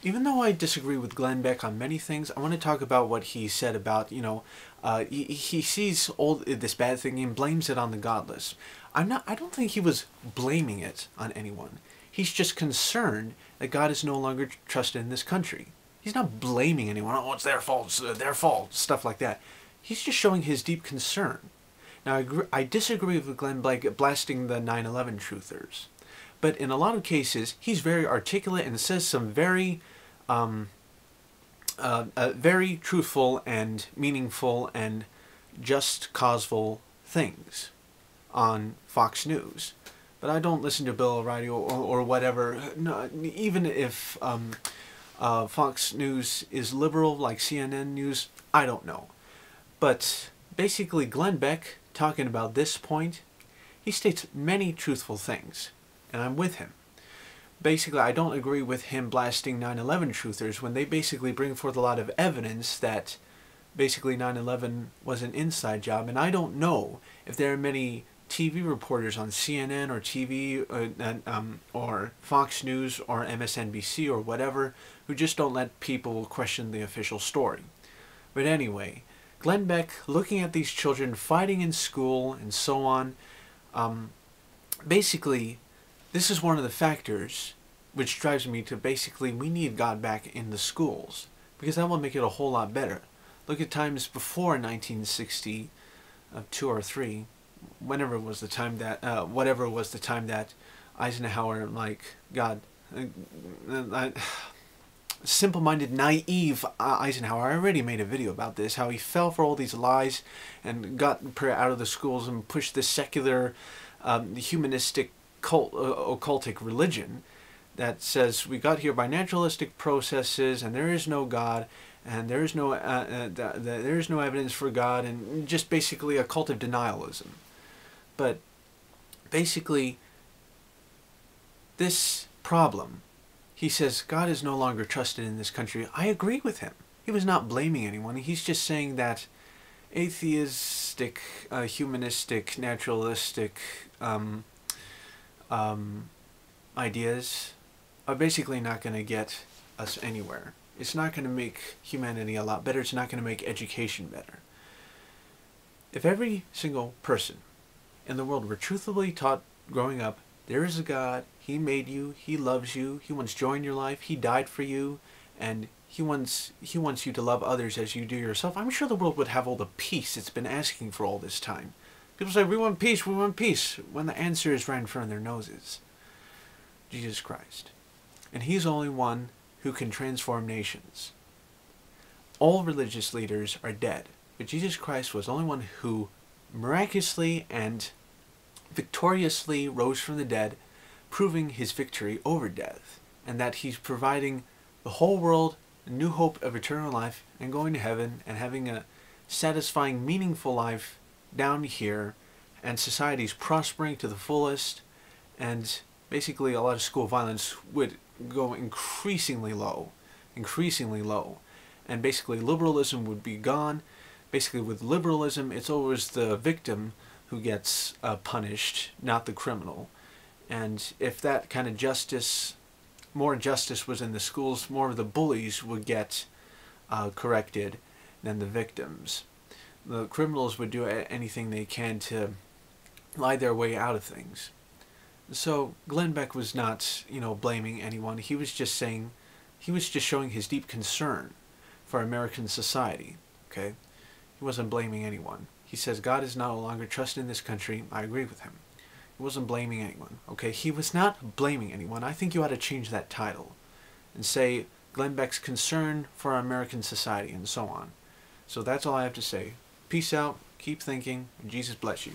Even though I disagree with Glenn Beck on many things, I want to talk about what he said about, he sees all this bad thing and blames it on the godless. I don't think he was blaming it on anyone. He's just concerned that God is no longer trusted in this country. He's not blaming anyone. Oh, it's their fault, stuff like that. He's just showing his deep concern. Now, I disagree with Glenn Beck blasting the 9/11 truthers. But in a lot of cases, he's very articulate and says some very very truthful and meaningful and just causeful things on Fox News. But I don't listen to Bill O'Reilly or whatever. No, even if Fox News is liberal like CNN News, I don't know. But basically Glenn Beck, talking about this point, he states many truthful things, and I'm with him. Basically, I don't agree with him blasting 9/11 truthers when they basically bring forth a lot of evidence that basically 9/11 was an inside job, and I don't know if there are many TV reporters on CNN or TV or Fox News or MSNBC or whatever who just don't let people question the official story. But anyway, Glenn Beck looking at these children fighting in school and so on, basically this is one of the factors which drives me to basically we need God back in the schools, because that will make it a whole lot better. Look at times before 1962 or 3, whenever was the time that whatever was the time that Eisenhower, like God, simple-minded, naive Eisenhower. I already made a video about this, how he fell for all these lies and got prayer out of the schools and pushed this secular, humanistic, occultic religion that says we got here by naturalistic processes and there is no God and there is no evidence for God, and just basically a cult of denialism. But basically this problem, he says God is no longer trusted in this country. I agree with him. He was not blaming anyone. He's just saying that atheistic, humanistic, naturalistic ideas are basically not going to get us anywhere. It's not going to make humanity a lot better. It's not going to make education better. If every single person in the world were truthfully taught growing up, there is a God, He made you, He loves you, He wants joy in your life, He died for you, and He wants you to love others as you do yourself, I'm sure the world would have all the peace it's been asking for all this time. People say, we want peace, when the answer is right in front of their noses. Jesus Christ. And He's the only one who can transform nations. All religious leaders are dead, but Jesus Christ was the only one who miraculously and victoriously rose from the dead, proving His victory over death, and that He's providing the whole world a new hope of eternal life and going to heaven and having a satisfying, meaningful life down here, and society's prospering to the fullest, and basically a lot of school violence would go increasingly low, and basically liberalism would be gone. Basically with liberalism, it's always the victim who gets punished, not the criminal. And if that kind of justice, more justice was in the schools, more of the bullies would get corrected than the victims. The criminals would do anything they can to lie their way out of things. So Glenn Beck was not, blaming anyone. He was just saying, he was just showing his deep concern for American society. Okay, he wasn't blaming anyone. He says God is no longer trusted in this country. I agree with him. He wasn't blaming anyone. Okay, he was not blaming anyone. I think you ought to change that title and say Glenn Beck's concern for our American society and so on. So that's all I have to say. Peace out. Keep thinking. And Jesus bless you.